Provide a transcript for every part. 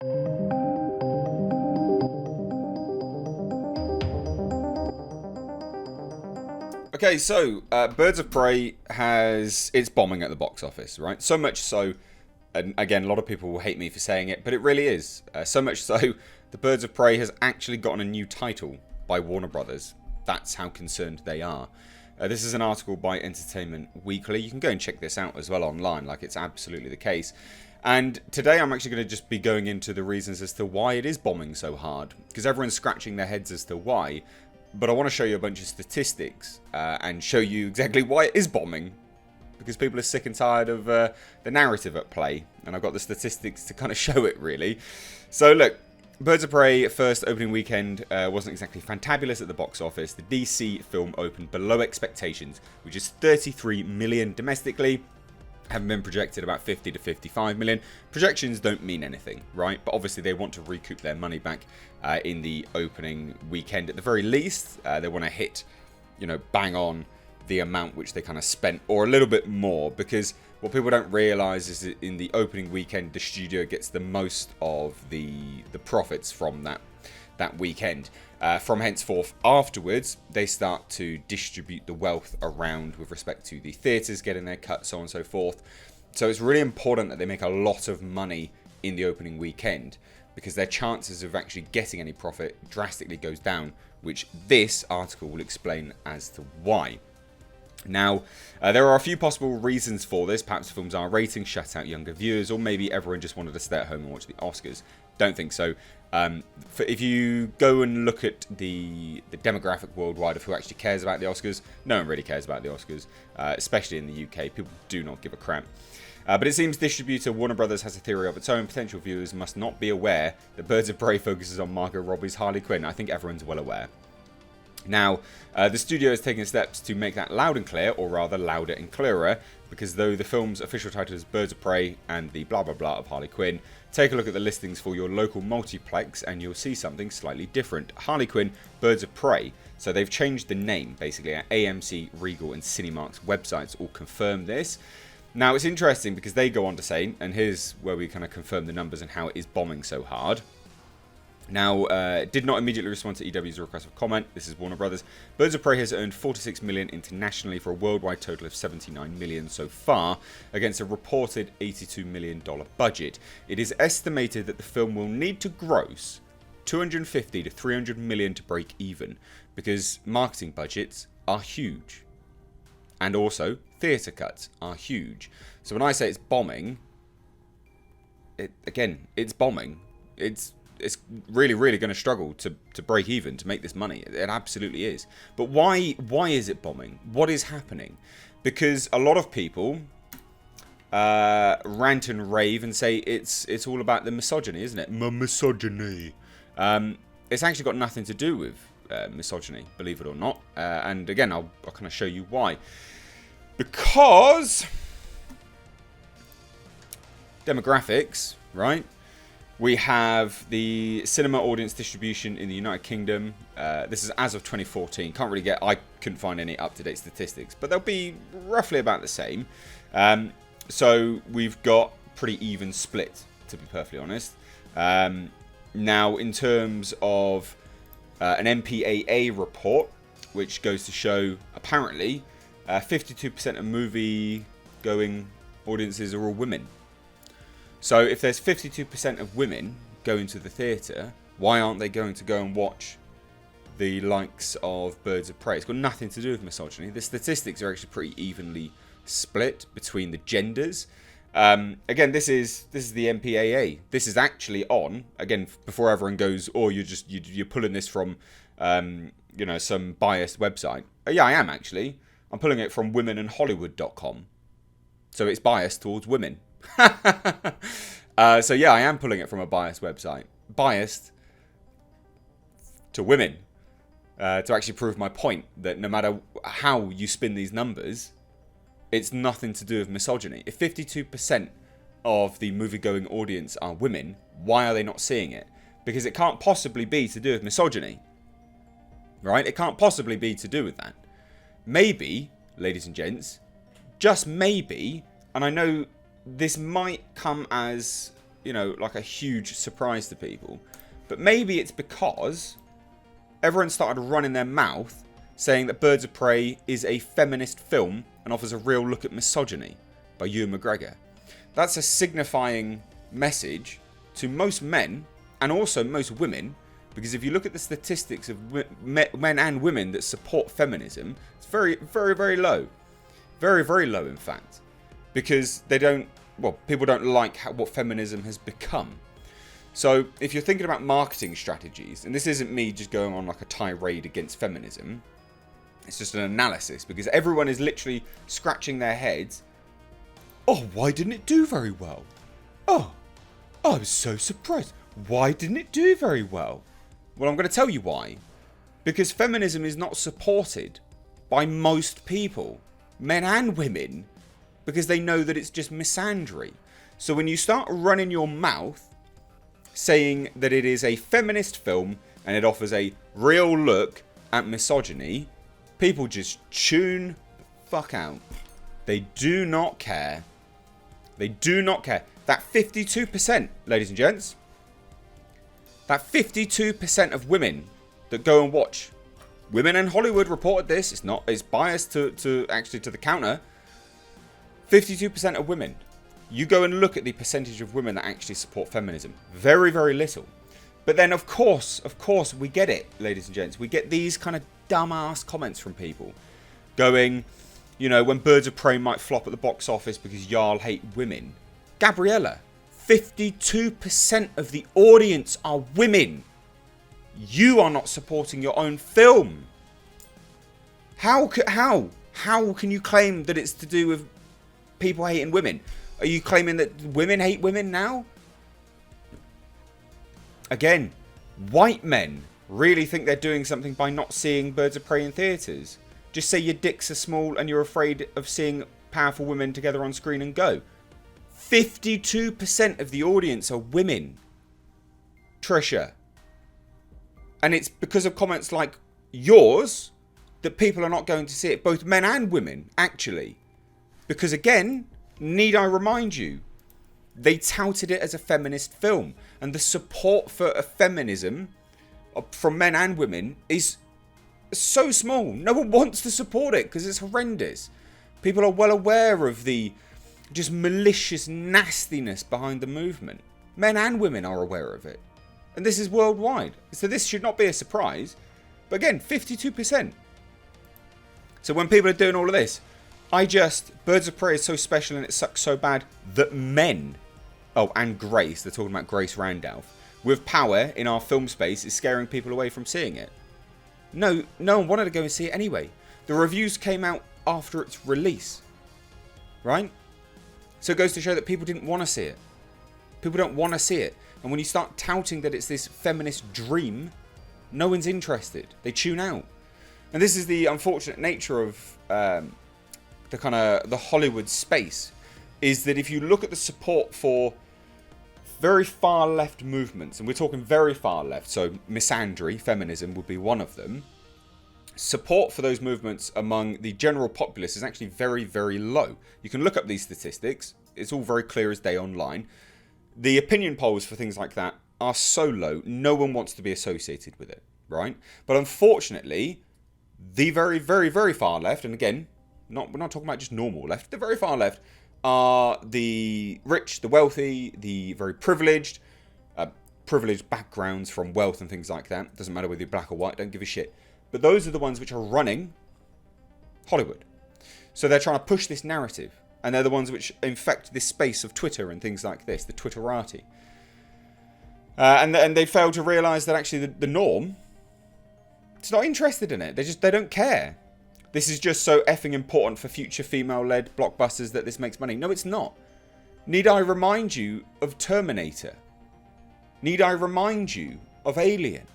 Okay, so Birds of Prey it's bombing at the box office, right? So much so, and again, a lot of people will hate me for saying it, but it really is. So much so, the Birds of Prey has actually gotten a new title by Warner Brothers. That's how concerned they are. This is an article by Entertainment Weekly. You can go and check this out as well online, like it's absolutely the case. And today I'm actually going to just be going into the reasons as to why it is bombing so hard, because everyone's scratching their heads as to why. But I want to show you a bunch of statistics and show you exactly why it is bombing. Because people are sick and tired of the narrative at play. And I've got the statistics to kind of show it, really. So, look. Birds of Prey first opening weekend wasn't exactly fantabulous at the box office. The DC film opened below expectations, which is 33 million domestically. Having been projected about 50 to 55 million. Projections don't mean anything, right? But obviously they want to recoup their money back in the opening weekend. At the very least, they want to hit, bang on the amount which they kind of spent, or a little bit more, because what people don't realise is that in the opening weekend, the studio gets the most of the profits from that weekend. From henceforth afterwards, they start to distribute the wealth around with respect to the theatres getting their cut, so on and so forth. So it's really important that they make a lot of money in the opening weekend, because their chances of actually getting any profit drastically goes down, which this article will explain as to why. Now, there are a few possible reasons for this. Perhaps films are ratings shut out younger viewers, or maybe everyone just wanted to stay at home and watch the Oscars. Don't think so. If you go and look at the demographic worldwide of who actually cares about the Oscars, no one really cares about the Oscars, especially in the UK. People do not give a crap. But it seems distributor Warner Brothers has a theory of its own. Potential viewers must not be aware that Birds of Prey focuses on Margot Robbie's Harley Quinn. I think everyone's well aware. Now, the studio is taking steps to make that loud and clear, or rather louder and clearer, because though the film's official title is Birds of Prey and the blah blah blah of Harley Quinn, take a look at the listings for your local multiplex and you'll see something slightly different. Harley Quinn, Birds of Prey. So they've changed the name, basically. AMC, Regal and Cinemark's websites all confirm this. Now, it's interesting because they go on to say, and here's where we kind of confirm the numbers and how it is bombing so hard. Now, did not immediately respond to EW's request for comment. This is Warner Brothers. Birds of Prey has earned 46 million internationally for a worldwide total of 79 million so far, against a reported $82 million budget. It is estimated that the film will need to gross 250 to 300 million to break even, because marketing budgets are huge. And also, theatre cuts are huge. So when I say it's bombing, it's bombing. It's really, really going to struggle to break even, to make this money. It absolutely is. But why is it bombing? What is happening? Because a lot of people rant and rave and say it's all about the misogyny, isn't it? Misogyny. It's actually got nothing to do with misogyny, believe it or not. And again, I'll kind of show you why. Because demographics, right? We have the cinema audience distribution in the United Kingdom. This is as of 2014. I couldn't find any up-to-date statistics, but they'll be roughly about the same. So we've got pretty even split, to be perfectly honest. Now, in terms of an MPAA report, which goes to show apparently 52% of movie-going audiences are all women. So if there's 52% of women going to the theatre, why aren't they going to go and watch the likes of Birds of Prey? It's got nothing to do with misogyny. The statistics are actually pretty evenly split between the genders. Again, this is the MPAA. This is actually on, again, before everyone goes, oh, you're pulling this from some biased website. Yeah, I am actually. I'm pulling it from womenandhollywood.com. So it's biased towards women. So yeah, I am pulling it from a biased website. Biased to women. To actually prove my point that no matter how you spin these numbers, it's nothing to do with misogyny. If 52% of the movie-going audience are women, why are they not seeing it? Because it can't possibly be to do with misogyny. Right? It can't possibly be to do with that. Maybe, ladies and gents, just maybe, and I know this might come as you know, like a huge surprise to people. But maybe it's because everyone started running their mouth saying that Birds of Prey is a feminist film and offers a real look at misogyny by Ewan McGregor. That's a signifying message to most men and also most women, because if you look at the statistics of men and women that support feminism, it's very, very, very low. Very, very low, in fact. Because people don't like what feminism has become. So if you're thinking about marketing strategies, and this isn't me just going on like a tirade against feminism, it's just an analysis, because everyone is literally scratching their heads. Oh, why didn't it do very well? Oh, I was so surprised. Why didn't it do very well? Well, I'm going to tell you why. Because feminism is not supported by most people, men and women, because they know that it's just misandry. So when you start running your mouth saying that it is a feminist film and it offers a real look at misogyny, people just tune the fuck out. They do not care. They do not care. That 52%, ladies and gents, that 52% of women that go and watch, Women in Hollywood reported this, it's biased to the counter, 52% of women. You go and look at the percentage of women that actually support feminism. Very, very little. But then, of course, we get it, ladies and gents. We get these kind of dumbass comments from people going, you know, when Birds of Prey might flop at the box office because y'all hate women. Gabriella, 52% of the audience are women. You are not supporting your own film. How can you claim that it's to do with people hating women? Are you claiming that women hate women now? Again, white men really think they're doing something by not seeing Birds of Prey in theatres. Just say your dicks are small and you're afraid of seeing powerful women together on screen and go. 52% of the audience are women. Trisha. And it's because of comments like yours that people are not going to see it. Both men and women, actually. Because again, need I remind you, they touted it as a feminist film. And the support for a feminism from men and women is so small. No one wants to support it because it's horrendous. People are well aware of the just malicious nastiness behind the movement. Men and women are aware of it. And this is worldwide. So this should not be a surprise. But again, 52%. So when people are doing all of this, Birds of Prey is so special and it sucks so bad that men, and Grace, they're talking about Grace Randolph, with power in our film space is scaring people away from seeing it. No one wanted to go and see it anyway. The reviews came out after its release. Right? So it goes to show that people didn't want to see it. People don't want to see it. And when you start touting that it's this feminist dream, no one's interested. They tune out. And this is the unfortunate nature of the Hollywood space, is that if you look at the support for very far left movements, and we're talking very far left, so misandry, feminism would be one of them, support for those movements among the general populace is actually very, very low. You can look up these statistics. It's all very clear as day online. The opinion polls for things like that are so low, no one wants to be associated with it, right? But unfortunately, the very, very, very far left, and again, we're not talking about just normal left, the very far left are the rich, the wealthy, the very privileged backgrounds from wealth and things like that. Doesn't matter whether you're black or white, don't give a shit. But those are the ones which are running Hollywood. So they're trying to push this narrative. And they're the ones which infect this space of Twitter and things like this, the Twitterati. And they fail to realise that actually the norm is not interested in it. They don't care. This is just so effing important for future female-led blockbusters that this makes money. No, it's not. Need I remind you of Terminator? Need I remind you of Alien?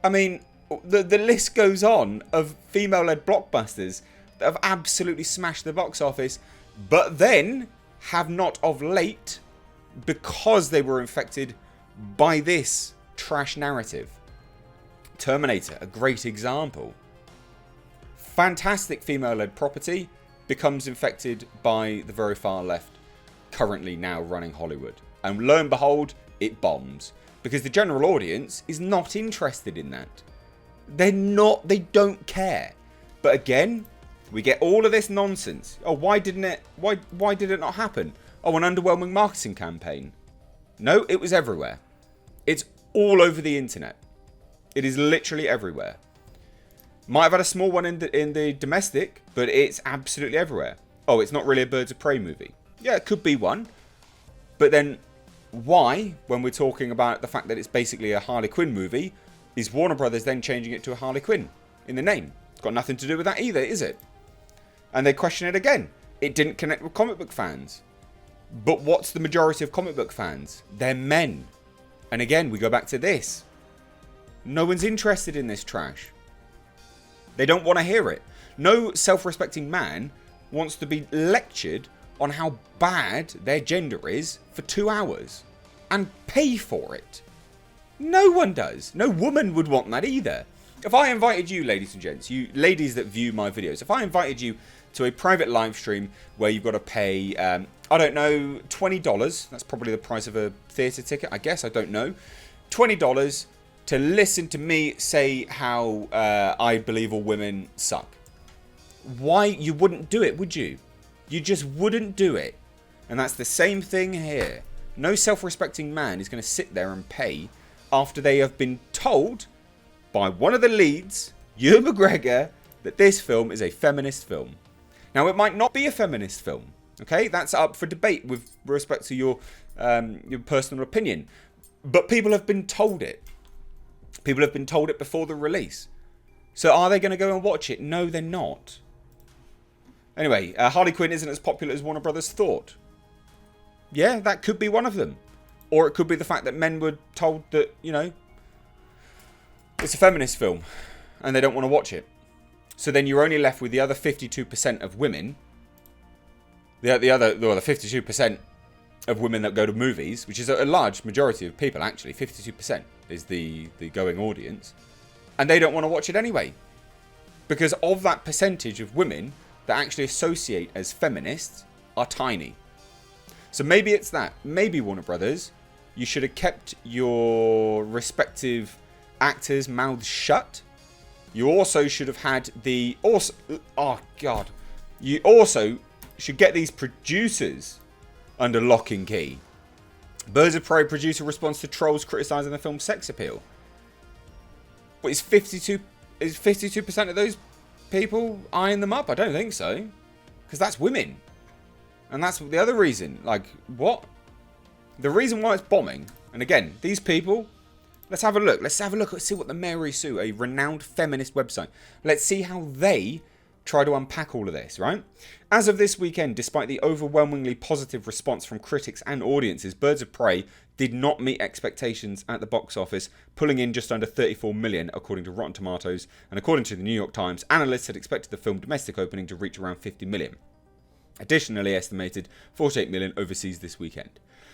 I mean, the list goes on of female-led blockbusters that have absolutely smashed the box office, but then have not of late because they were infected by this trash narrative. Terminator, a great example. Fantastic female-led property becomes infected by the very far left currently now running Hollywood. And lo and behold, it bombs. Because the general audience is not interested in that. They don't care. But again, we get all of this nonsense. Oh, why did it not happen? Oh, an underwhelming marketing campaign. No, it was everywhere. It's all over the internet. It is literally everywhere. Might have had a small one in the domestic, but it's absolutely everywhere. Oh, it's not really a Birds of Prey movie. Yeah, it could be one. But then why, when we're talking about the fact that it's basically a Harley Quinn movie, is Warner Brothers then changing it to a Harley Quinn in the name? It's got nothing to do with that either, is it? And they question it again. It didn't connect with comic book fans. But what's the majority of comic book fans? They're men. And again, we go back to this. No one's interested in this trash. They don't want to hear it. No self-respecting man wants to be lectured on how bad their gender is for 2 hours and pay for it. No one does. No woman would want that either. If I invited you, ladies and gents, you ladies that view my videos, if I invited you to a private live stream where you've got to pay, I don't know, $20, that's probably the price of a theatre ticket, I guess, I don't know, $20 to listen to me say how I believe all women suck. Why? You wouldn't do it, would you? You just wouldn't do it. And that's the same thing here. No self-respecting man is going to sit there and pay after they have been told by one of the leads, Ewan McGregor, that this film is a feminist film. Now, it might not be a feminist film. Okay, that's up for debate with respect to your personal opinion. But people have been told it. People have been told it before the release. So are they going to go and watch it? No, they're not. Anyway, Harley Quinn isn't as popular as Warner Brothers thought. Yeah, that could be one of them. Or it could be the fact that men were told that, you know, it's a feminist film and they don't want to watch it. So then you're only left with the other 52% of women. The 52% of women that go to movies, which is a large majority of people, actually. 52% is the going audience. And they don't want to watch it anyway. Because of that percentage of women that actually associate as feminists are tiny. So maybe it's that. Maybe Warner Brothers, you should have kept your respective actors' mouths shut. You also should have had the... Oh, God. You also should get these producers under lock and key. Birds of Prey producer responds to trolls criticising the film's sex appeal. But is 52% of those people eyeing them up? I don't think so. Because that's women. And that's the other reason. Like, what? The reason why it's bombing. And again, these people... Let's have a look. Let's see what the Mary Sue, a renowned feminist website. Let's see how they try to unpack all of this, right? As of this weekend, despite the overwhelmingly positive response from critics and audiences, Birds of Prey did not meet expectations at the box office, pulling in just under 34 million, according to Rotten Tomatoes. And according to the New York Times, analysts had expected the film domestic opening to reach around 50 million. Additionally estimated 48 million overseas this weekend.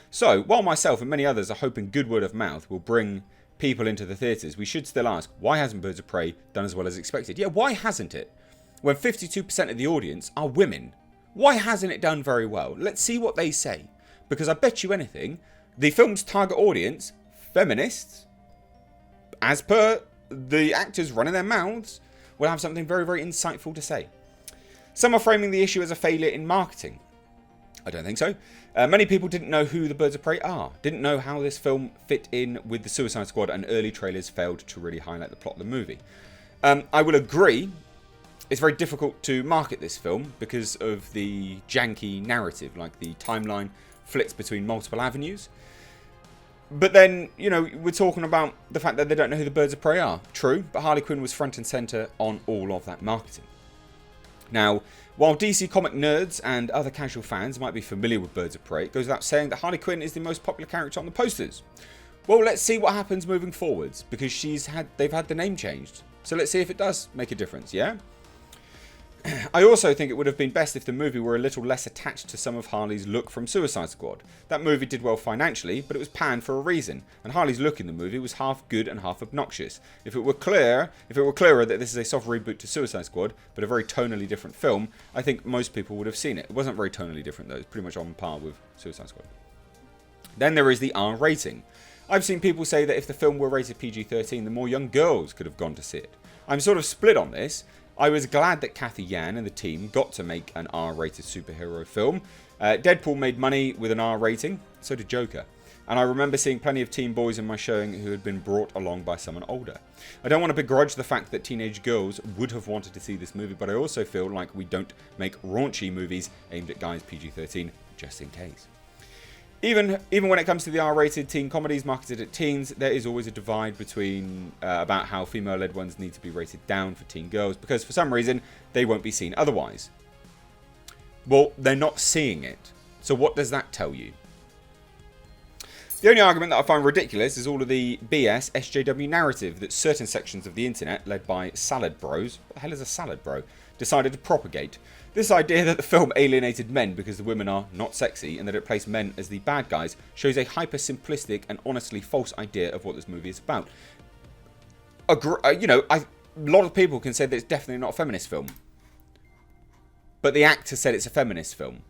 So, while myself and many others are hoping good word of mouth will bring people into the theatres, we should still ask, why hasn't Birds of Prey done as well as expected? Yeah, why hasn't it? When 52% of the audience are women. Why hasn't it done very well? Let's see what they say. Because I bet you anything, the film's target audience, feminists, as per the actors running their mouths, will have something very, very insightful to say. Some are framing the issue as a failure in marketing. I don't think so. Many people didn't know who the Birds of Prey are, didn't know how this film fit in with the Suicide Squad, and early trailers failed to really highlight the plot of the movie. I will agree, it's very difficult to market this film because of the janky narrative, like the timeline flicks between multiple avenues. But then, you know, we're talking about the fact that they don't know who the Birds of Prey are. True, but Harley Quinn was front and centre on all of that marketing. Now, while DC comic nerds and other casual fans might be familiar with Birds of Prey, it goes without saying that Harley Quinn is the most popular character on the posters. Well, let's see what happens moving forwards, because they've had the name changed. So let's see if it does make a difference, yeah? I also think it would have been best if the movie were a little less attached to some of Harley's look from Suicide Squad. That movie did well financially, but it was panned for a reason, and Harley's look in the movie was half good and half obnoxious. If it were clearer that this is a soft reboot to Suicide Squad, but a very tonally different film, I think most people would have seen it. It wasn't very tonally different though, it's pretty much on par with Suicide Squad. Then there is the R rating. I've seen people say that if the film were rated PG-13, the more young girls could have gone to see it. I'm sort of split on this. I was glad that Cathy Yan and the team got to make an R-rated superhero film. Deadpool made money with an R rating, so did Joker. And I remember seeing plenty of teen boys in my showing who had been brought along by someone older. I don't want to begrudge the fact that teenage girls would have wanted to see this movie, but I also feel like we don't make raunchy movies aimed at guys PG-13 just in case. Even when it comes to the R-rated teen comedies marketed at teens, there is always a divide between about how female-led ones need to be rated down for teen girls, because for some reason they won't be seen otherwise. Well, they're not seeing it. So what does that tell you? The only argument that I find ridiculous is all of the BS SJW narrative that certain sections of the internet, led by salad bros, what the hell is a salad bro, decided to propagate. This idea that the film alienated men because the women are not sexy and that it placed men as the bad guys shows a hyper-simplistic and honestly false idea of what this movie is about. A lot of people can say that it's definitely not a feminist film. But the actor said it's a feminist film.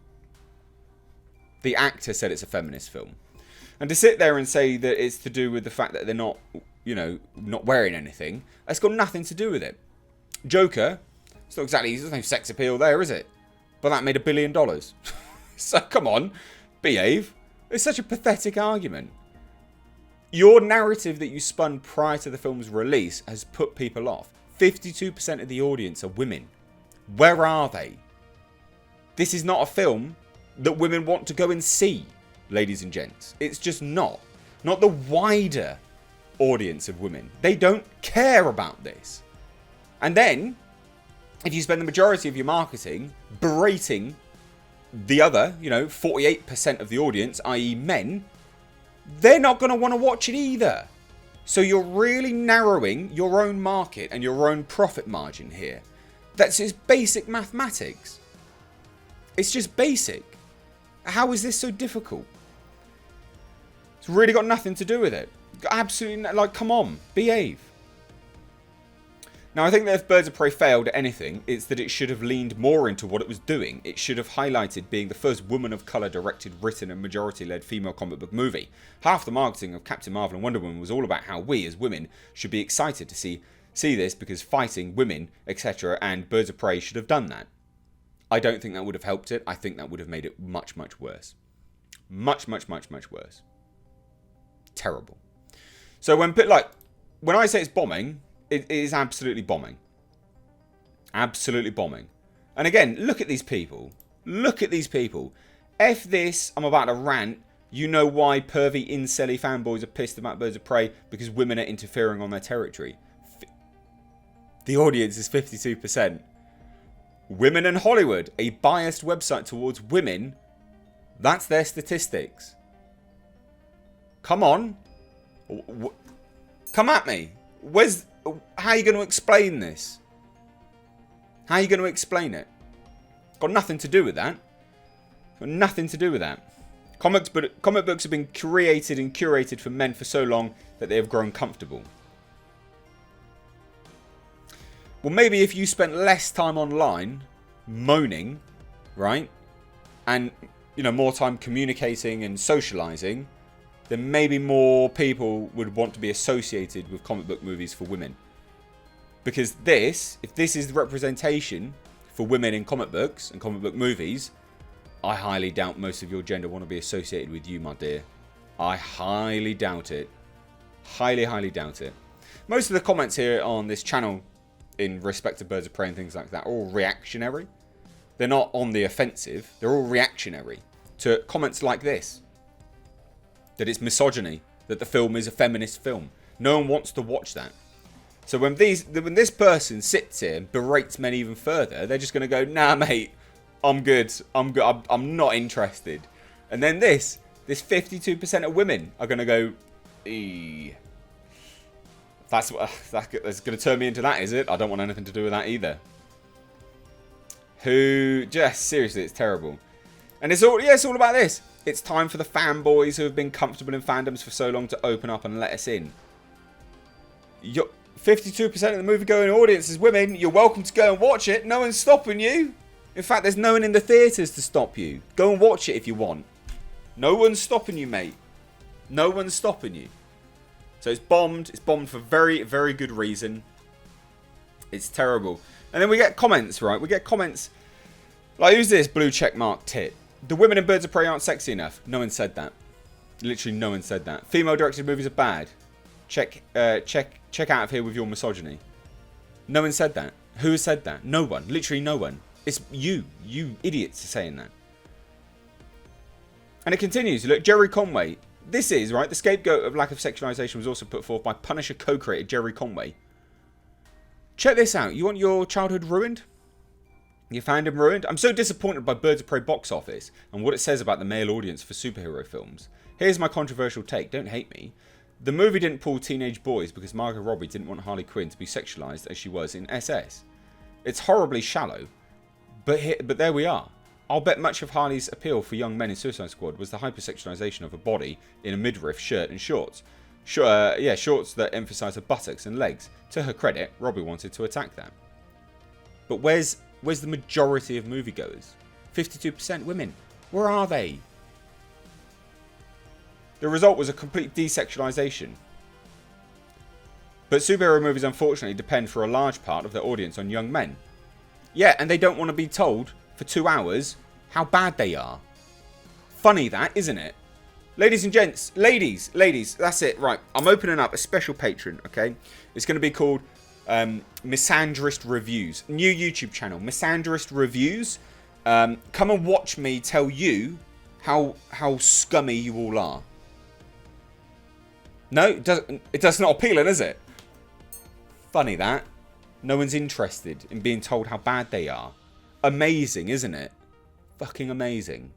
The actor said it's a feminist film. And to sit there and say that it's to do with the fact that they're not, not wearing anything, that's got nothing to do with it. Joker, it's not exactly, there's no sex appeal there, is it? But that made $1 billion. So come on, behave. It's such a pathetic argument. Your narrative that you spun prior to the film's release has put people off. 52% of the audience are women. Where are they? This is not a film that women want to go and see, ladies and gents. It's just not. Not the wider audience of women. They don't care about this. And then, if you spend the majority of your marketing berating the other, 48% of the audience, i.e. men, they're not going to want to watch it either. So you're really narrowing your own market and your own profit margin here. That's just basic mathematics. It's just basic. How is this so difficult? It's really got nothing to do with it. Absolutely, come on, behave. Now, I think that if Birds of Prey failed at anything, it's that it should have leaned more into what it was doing. It should have highlighted being the first woman of colour directed, written and majority-led female comic book movie. Half the marketing of Captain Marvel and Wonder Woman was all about how we, as women, should be excited to see this because fighting women, etc. and Birds of Prey should have done that. I don't think that would have helped it. I think that would have made it much, much worse. Much, much, much, much worse. Terrible. So when I say it's bombing, it is absolutely bombing. Absolutely bombing. And again, look at these people. Look at these people. F this, I'm about to rant. You know why pervy, incelly fanboys are pissed about Birds of Prey? Because women are interfering on their territory. The audience is 52%. Women in Hollywood, a biased website towards women, that's their statistics. Come on. Come at me. How are you going to explain this? How are you going to explain it? Got nothing to do with that. Got nothing to do with that. Comic books have been created and curated for men for so long that they have grown comfortable. Well, maybe if you spent less time online moaning, right? And, more time communicating and socializing, then maybe more people would want to be associated with comic book movies for women. Because if this is the representation for women in comic books and comic book movies, I highly doubt most of your gender want to be associated with you, my dear. I highly doubt it. Highly, highly doubt it. Most of the comments here on this channel in respect to Birds of Prey and things like that are all reactionary. They're not on the offensive. They're all reactionary to comments like this. That it's misogyny. That the film is a feminist film. No one wants to watch that. So when this person sits here and berates men even further, they're just going to go, nah, mate, I'm good. I'm not interested. And then this 52% of women are going to go, eee. That's going to turn me into that, is it? I don't want anything to do with that either. Seriously, it's terrible. And it's all about this. It's time for the fanboys who have been comfortable in fandoms for so long to open up and let us in. 52% of the movie-going audience is women. You're welcome to go and watch it. No one's stopping you. In fact, there's no one in the theatres to stop you. Go and watch it if you want. No one's stopping you, mate. No one's stopping you. So it's bombed. It's bombed for very, very good reason. It's terrible. And then we get comments, right? We get comments like, who's this blue checkmark tit? The women in Birds of Prey aren't sexy enough. No one said that. Literally no one said that. Female directed movies are bad. Check out of here with your misogyny. No one said that. Who has said that? No one. Literally no one. It's you. You idiots are saying that. And it continues. Look, Jerry Conway. This is, right, the scapegoat of lack of sexualization was also put forth by Punisher co-creator Jerry Conway. Check this out. You want your childhood ruined? Your fandom ruined? I'm so disappointed by Birds of Prey box office and what it says about the male audience for superhero films. Here's my controversial take. Don't hate me. The movie didn't pull teenage boys because Margot Robbie didn't want Harley Quinn to be sexualized as she was in SS. It's horribly shallow, but there we are. I'll bet much of Harley's appeal for young men in Suicide Squad was the hypersexualization of her body in a midriff shirt and shorts. Shorts that emphasize her buttocks and legs. To her credit, Robbie wanted to attack that. But where's the majority of moviegoers? 52% women. Where are they? The result was a complete desexualization. But superhero movies unfortunately depend for a large part of their audience on young men. Yeah, and they don't want to be told for 2 hours how bad they are. Funny that, isn't it? Ladies and gents, ladies, that's it. Right, I'm opening up a special Patreon, okay? It's going to be called Misandrist Reviews. New YouTube channel, Misandrist Reviews. Come and watch me tell you how scummy you all are. No, it's not appealing, is it? Funny that. No one's interested in being told how bad they are. Amazing, isn't it? Fucking amazing.